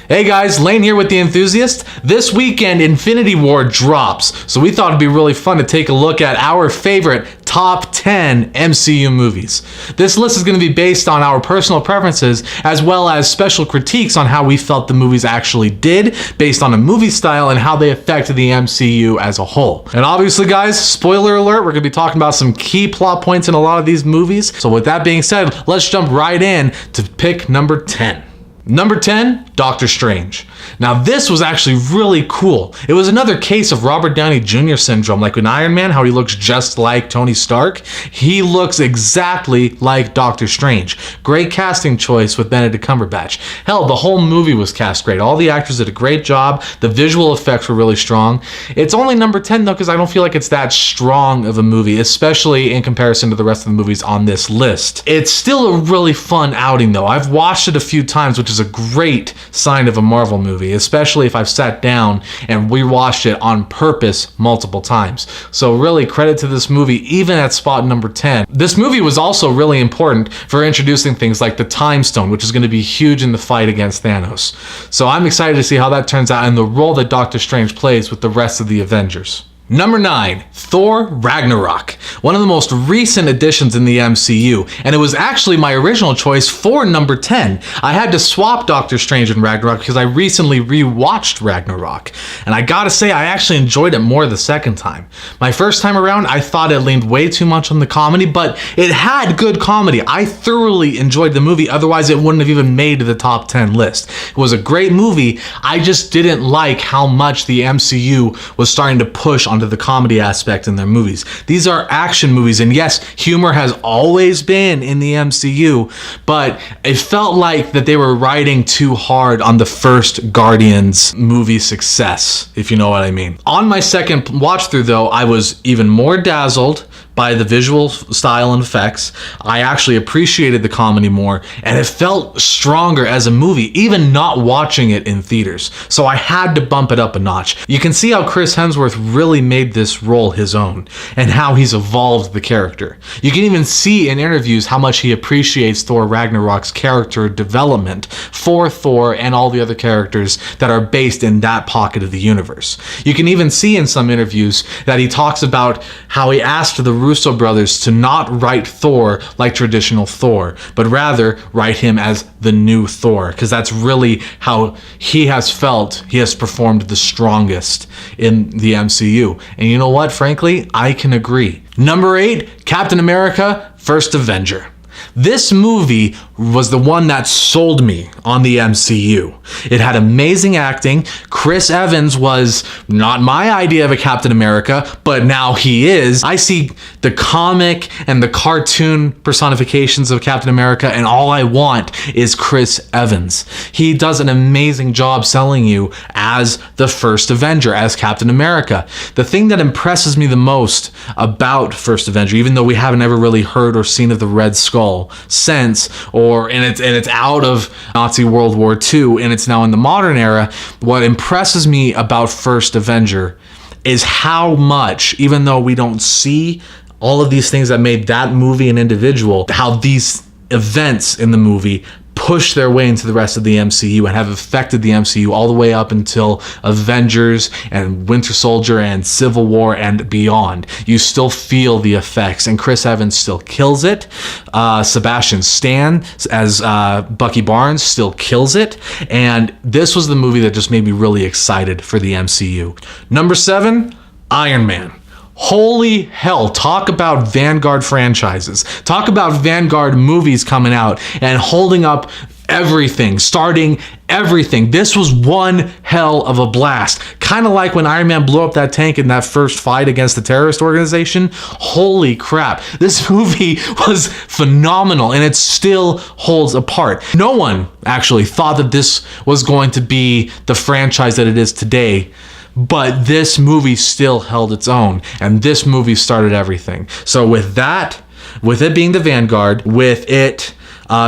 Hey guys, Lane here with The Enthusiast. This weekend, Infinity War drops, so we thought it'd be really fun to take a look at our favorite top 10 MCU movies. This list is going to be based on our personal preferences, as well as special critiques on how we felt the movies actually did, based on a movie style and how they affect the MCU as a whole. And obviously guys, spoiler alert, we're going to be talking about some key plot points in a lot of these movies. So with that being said, let's jump right in to pick number 10. Number 10, Doctor Strange. Now this was actually really cool. It was another case of Robert Downey Jr. syndrome, like in Iron Man, how he looks just like Tony Stark. He looks exactly like Doctor Strange. Great casting choice with Benedict Cumberbatch. Hell, the whole movie was cast great. All the actors did a great job. The visual effects were really strong. It's only number 10 though, because I don't feel like it's that strong of a movie, especially in comparison to the rest of the movies on this list. It's still a really fun outing though. I've watched it a few times, which is a great sign of a Marvel movie, especially if I've sat down and rewatched it on purpose multiple times. So really credit to this movie, even at spot number 10. This movie was also really important for introducing things like the Time Stone, which is going to be huge in the fight against Thanos. So I'm excited to see how that turns out and the role that Doctor Strange plays with the rest of the Avengers. Number 9, Thor Ragnarok. One of the most recent additions in the MCU, and it was actually my original choice for number 10. I had to swap Doctor Strange and Ragnarok because I recently rewatched Ragnarok, and I gotta say I actually enjoyed it more the second time. My first time around, I thought it leaned way too much on the comedy, but it had good comedy. I thoroughly enjoyed the movie, otherwise it wouldn't have even made the top 10 list. It was a great movie, I just didn't like how much the MCU was starting to push onto the comedy aspect in their movies. These are action movies, and yes, humor has always been in the MCU, but it felt like that they were riding too hard on the first Guardians movie success, if you know what I mean. On my second watch through though, I was even more dazzled by the visual style and effects. I actually appreciated the comedy more, and it felt stronger as a movie, even not watching it in theaters. So I had to bump it up a notch. You can see how Chris Hemsworth really made this role his own, and how he's evolved the character. You can even see in interviews how much he appreciates Thor Ragnarok's character development for Thor and all the other characters that are based in that pocket of the universe. You can even see in some interviews that he talks about how he asked the Russo brothers to not write Thor like traditional Thor, but rather write him as the new Thor, because that's really how he has felt he has performed the strongest in the MCU. And you know what, frankly, I can agree. Number 8, Captain America, First Avenger. This movie was the one that sold me on the MCU. It had amazing acting. Chris Evans was not my idea of a Captain America, but now he is. I see the comic and the cartoon personifications of Captain America, and all I want is Chris Evans. He does an amazing job selling you as the first Avenger, as Captain America. The thing that impresses me the most about First Avenger, even though we haven't ever really heard or seen of the Red Skull since, and it's out of Nazi World War II and it's now in the modern era, what impresses me about First Avenger is how much, even though we don't see all of these things that made that movie an individual, how these events in the movie push their way into the rest of the MCU and have affected the MCU all the way up until Avengers and Winter Soldier and Civil War and beyond. You still feel the effects, and Chris Evans still kills it. Sebastian Stan as Bucky Barnes still kills it, and this was the movie that just made me really excited for the MCU. Number 7, Iron Man. Holy hell, talk about Vanguard franchises. Talk about Vanguard movies coming out and holding up everything, starting everything. This was one hell of a blast. Kind of like when Iron Man blew up that tank in that first fight against the terrorist organization. Holy crap. This movie was phenomenal, and it still holds apart. No one actually thought that this was going to be the franchise that it is today, but this movie still held its own, and this movie started everything. So with that, with it being the Vanguard, with it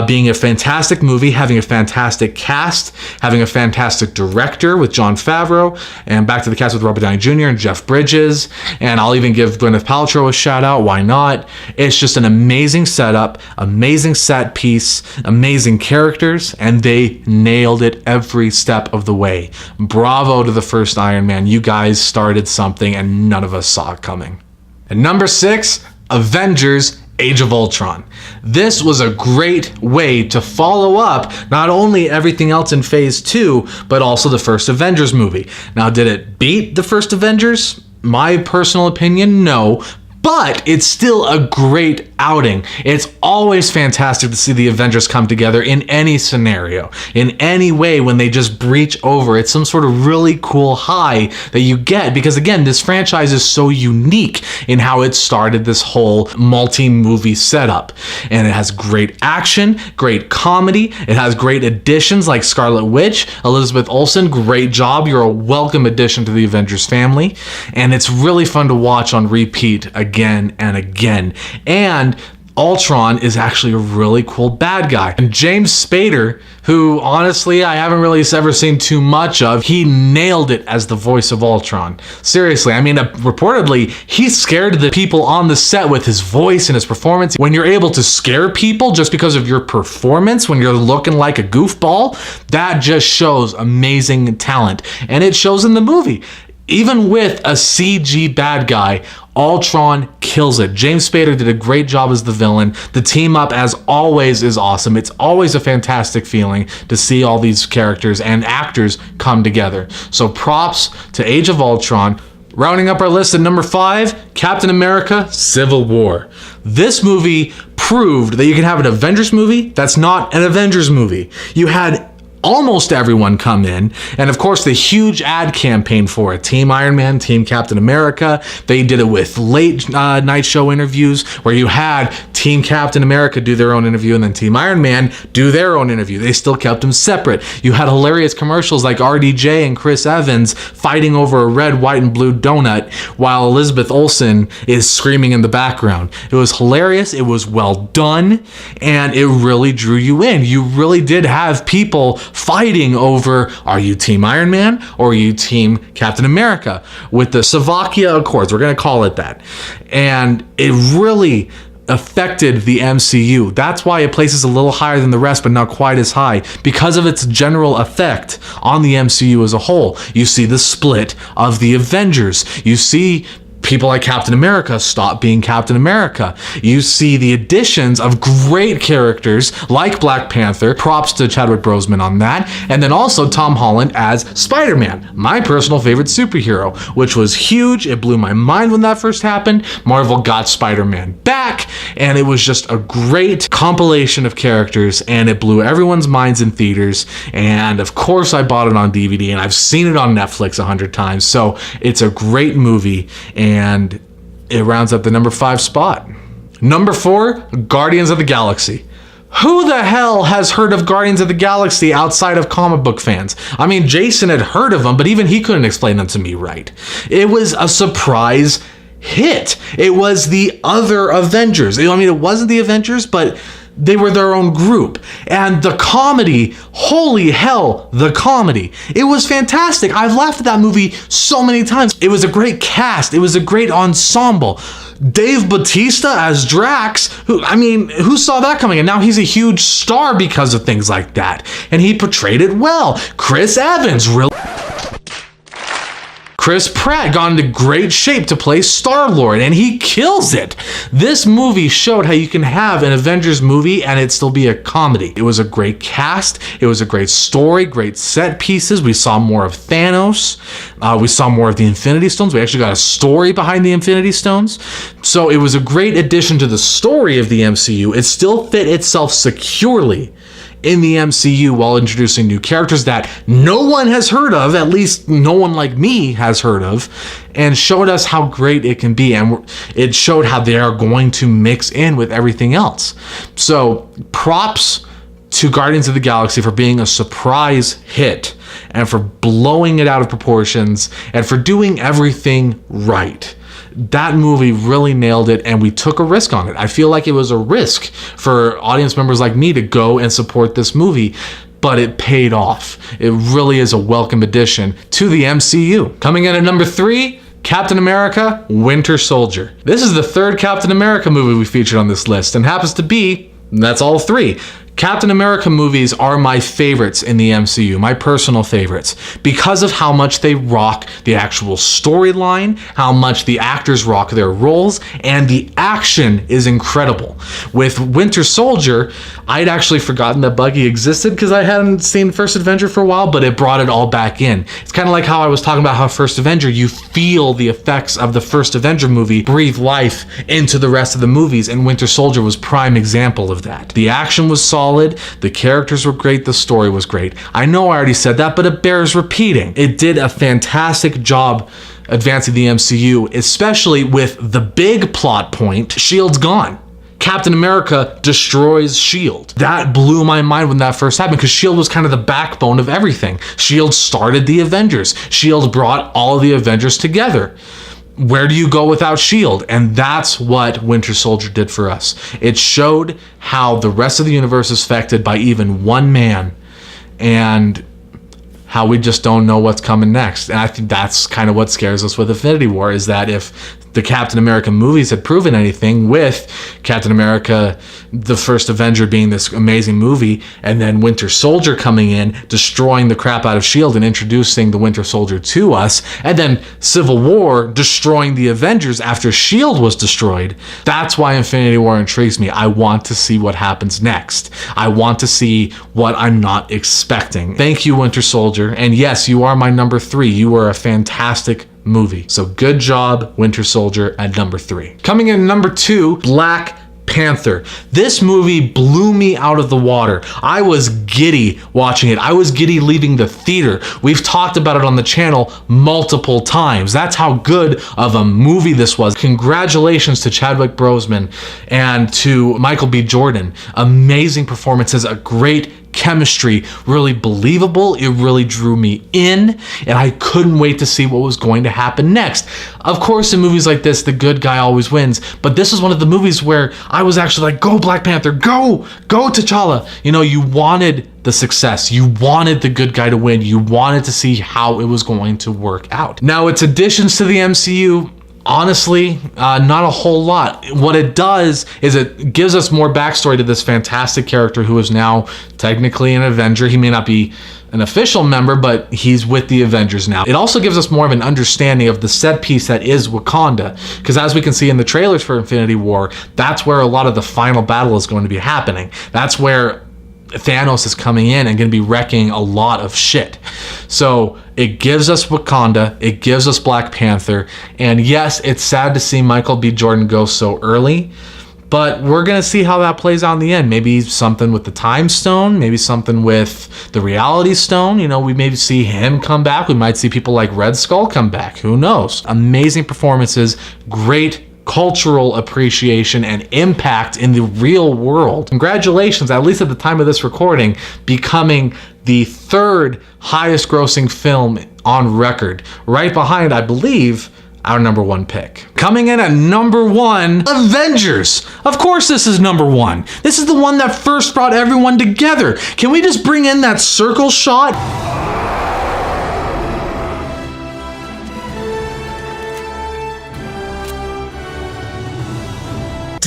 being a fantastic movie, having a fantastic cast, having a fantastic director with Jon Favreau, and back to the cast with Robert Downey Jr. and Jeff Bridges, and I'll even give Gwyneth Paltrow a shout out, why not? It's just an amazing setup, amazing set piece, amazing characters, and they nailed it every step of the way. Bravo to the first Iron Man. You guys started something and none of us saw it coming. And number 6, Avengers Age of Ultron. This was a great way to follow up not only everything else in Phase 2, but also the first Avengers movie. Now, did it beat the first Avengers? My personal opinion, no. But it's still a great outing. It's always fantastic to see the Avengers come together in any scenario, in any way when they just breach over. It's some sort of really cool high that you get because, again, this franchise is so unique in how it started this whole multi-movie setup. And it has great action, great comedy. It has great additions like Scarlet Witch, Elizabeth Olsen. Great job. You're a welcome addition to the Avengers family. And it's really fun to watch on repeat again and again. And Ultron is actually a really cool bad guy. And James Spader, who honestly I haven't really ever seen too much of, he nailed it as the voice of Ultron. Seriously, I mean, reportedly, he scared the people on the set with his voice and his performance. When you're able to scare people just because of your performance, when you're looking like a goofball, that just shows amazing talent. And it shows in the movie. Even with a CG bad guy, Ultron kills it. James Spader did a great job as the villain. The team up, as always, is awesome. It's always a fantastic feeling to see all these characters and actors come together. So props to Age of Ultron. Rounding up our list at number 5, Captain America: Civil War. This movie proved that you can have an Avengers movie that's not an Avengers movie. You had almost everyone come in, and of course the huge ad campaign for it. Team Iron Man, Team Captain America. They did it with late night show interviews where you had Team Captain America do their own interview and then Team Iron Man do their own interview. They still kept them separate. You had hilarious commercials like RDJ and Chris Evans fighting over a red, white, and blue donut while Elizabeth Olsen is screaming in the background. It was hilarious. It was well done, and it really drew you in. You really did have people fighting over, are you Team Iron Man or are you Team Captain America? With the Slovakia Accords, we're going to call it that. And it really affected the MCU. That's why it places a little higher than the rest, but not quite as high, because of its general effect on the MCU as a whole. You see the split of the Avengers. You see people like Captain America stop being Captain America. You see the additions of great characters like Black Panther. Props to Chadwick Boseman on that. And then also Tom Holland as Spider-Man, my personal favorite superhero, which was huge. It blew my mind when that first happened. Marvel got Spider-Man back, and it was just a great compilation of characters, and it blew everyone's minds in theaters. And of course I bought it on DVD, and I've seen it on Netflix 100 times. So it's a great movie, and it rounds up the number 5 spot. Number 4, Guardians of the Galaxy. Who the hell has heard of Guardians of the Galaxy outside of comic book fans? I mean, Jason had heard of them, but even he couldn't explain them to me right. It was a surprise hit. It was the other Avengers. I mean, it wasn't the Avengers, but they were their own group. And the comedy, holy hell, the comedy. It was fantastic. I've laughed at that movie so many times. It was a great cast. It was a great ensemble. Dave Bautista as Drax, who saw that coming? And now he's a huge star because of things like that. And he portrayed it well. Chris Evans, really. Chris Pratt got into great shape to play Star-Lord, and he kills it. This movie showed how you can have an Avengers movie and it still be a comedy. It was a great cast. It was a great story, great set pieces. We saw more of Thanos. We saw more of the Infinity Stones. We actually got a story behind the Infinity Stones. So it was a great addition to the story of the MCU. It still fit itself securely in the MCU while introducing new characters that no one has heard of, at least no one like me has heard of, and showed us how great it can be. And it showed how they are going to mix in with everything else. So props to Guardians of the Galaxy for being a surprise hit and for blowing it out of proportions and for doing everything right. That movie really nailed it, and we took a risk on it. I feel like it was a risk for audience members like me to go and support this movie, but it paid off. It really is a welcome addition to the MCU. Coming in at number 3, Captain America: Winter Soldier. This is the third Captain America movie we featured on this list, and happens to be, that's all 3. Captain America movies are my favorites in the MCU, my personal favorites, because of how much they rock the actual storyline, how much the actors rock their roles, and the action is incredible. With Winter Soldier, I'd actually forgotten that Bucky existed because I hadn't seen First Avenger for a while, but it brought it all back in. It's kind of like how I was talking about how First Avenger, you feel the effects of the First Avenger movie breathe life into the rest of the movies, and Winter Soldier was prime example of that. The action was solid, the characters were great, the story was great. I know I already said that, but it bears repeating. It did a fantastic job advancing the MCU, especially with the big plot point: S.H.I.E.L.D.'s gone. Captain America destroys S.H.I.E.L.D. That blew my mind when that first happened, because S.H.I.E.L.D. was kind of the backbone of everything. S.H.I.E.L.D. started the Avengers. S.H.I.E.L.D. brought all of the Avengers together. Where do you go without S.H.I.E.L.D.? And that's what Winter Soldier did for us. It showed how the rest of the universe is affected by even one man, and how we just don't know what's coming next. And I think that's kind of what scares us with Infinity War, is that if the Captain America movies had proven anything, with Captain America, the first Avenger, being this amazing movie, and then Winter Soldier coming in, destroying the crap out of S.H.I.E.L.D. and introducing the Winter Soldier to us, and then Civil War destroying the Avengers after S.H.I.E.L.D. was destroyed, that's why Infinity War intrigues me. I want to see what happens next. I want to see what I'm not expecting. Thank you, Winter Soldier. And yes, you are my number 3. You were a fantastic movie. So good job, Winter Soldier, at number 3. Coming in number 2, Black Panther. This movie blew me out of the water. I was giddy watching it. I was giddy leaving the theater. We've talked about it on the channel multiple times. That's how good of a movie this was. Congratulations to Chadwick Boseman and to Michael B. Jordan. Amazing performances, a great chemistry, really believable. It really drew me in, and I couldn't wait to see what was going to happen next. Of course, in movies like this, the good guy always wins, but this is one of the movies where I was actually like, go Black Panther, go T'Challa. You know, you wanted the success, you wanted the good guy to win, you wanted to see how it was going to work out. Now, its additions to the MCU, honestly, not a whole lot. What it does is it gives us more backstory to this fantastic character who is now technically an Avenger. He may not be an official member, but he's with the Avengers now. It also gives us more of an understanding of the set piece that is Wakanda, because as we can see in the trailers for Infinity War, that's where a lot of the final battle is going to be happening. That's where Thanos is coming in and going to be wrecking a lot of shit. So it gives us Wakanda, it gives us Black Panther, and yes, it's sad to see Michael B. Jordan go so early, but we're going to see how that plays out in the end. Maybe something with the Time Stone, maybe something with the Reality Stone. You know, we maybe see him come back. We might see people like Red Skull come back. Who knows? Amazing performances, great cultural appreciation and impact in the real world. Congratulations, at least at the time of this recording, becoming the 3rd highest grossing film on record, right behind, I believe, our number 1 pick. Coming in at number 1, Avengers. Of course this is number 1. This is the one that first brought everyone together. Can we just bring in that circle shot?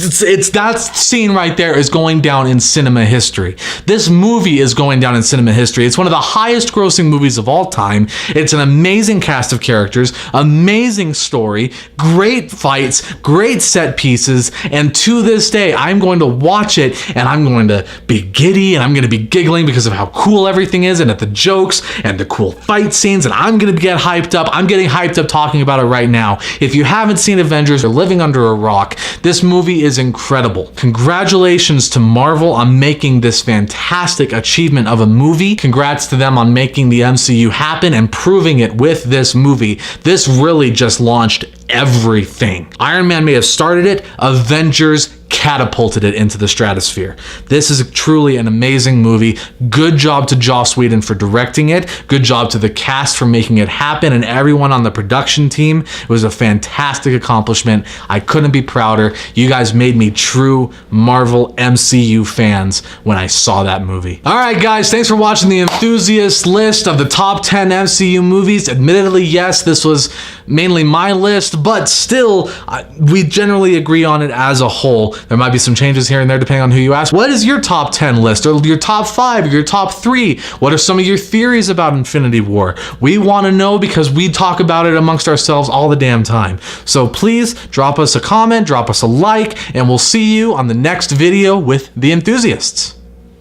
It's that scene right there is going down in cinema history. This movie is going down in cinema history. It's one of the highest grossing movies of all time. It's an amazing cast of characters, amazing story, great fights, great set pieces, and to this day, I'm going to watch it and I'm going to be giddy and I'm going to be giggling because of how cool everything is and at the jokes and the cool fight scenes, and I'm going to get hyped up. I'm getting hyped up talking about it right now. If you haven't seen Avengers or living under a rock, this movie is incredible. Congratulations to Marvel on making this fantastic achievement of a movie. Congrats to them on making the MCU happen and proving it with this movie. This really just launched everything. Iron Man may have started it, Avengers catapulted it into the stratosphere. This is truly an amazing movie. Good job to Joss Whedon for directing it. Good job to the cast for making it happen and everyone on the production team. It was a fantastic accomplishment. I couldn't be prouder. You guys made me true Marvel MCU fans when I saw that movie. All right, guys, thanks for watching the enthusiast list of the top 10 MCU movies. Admittedly, yes, this was mainly my list, but still, we generally agree on it as a whole. There might be some changes here and there depending on who you ask. What is your top 10 list, or your top 5, or your top 3? What are some of your theories about Infinity War? We want to know because we talk about it amongst ourselves all the damn time. So please drop us a comment, drop us a like, and we'll see you on the next video with the enthusiasts.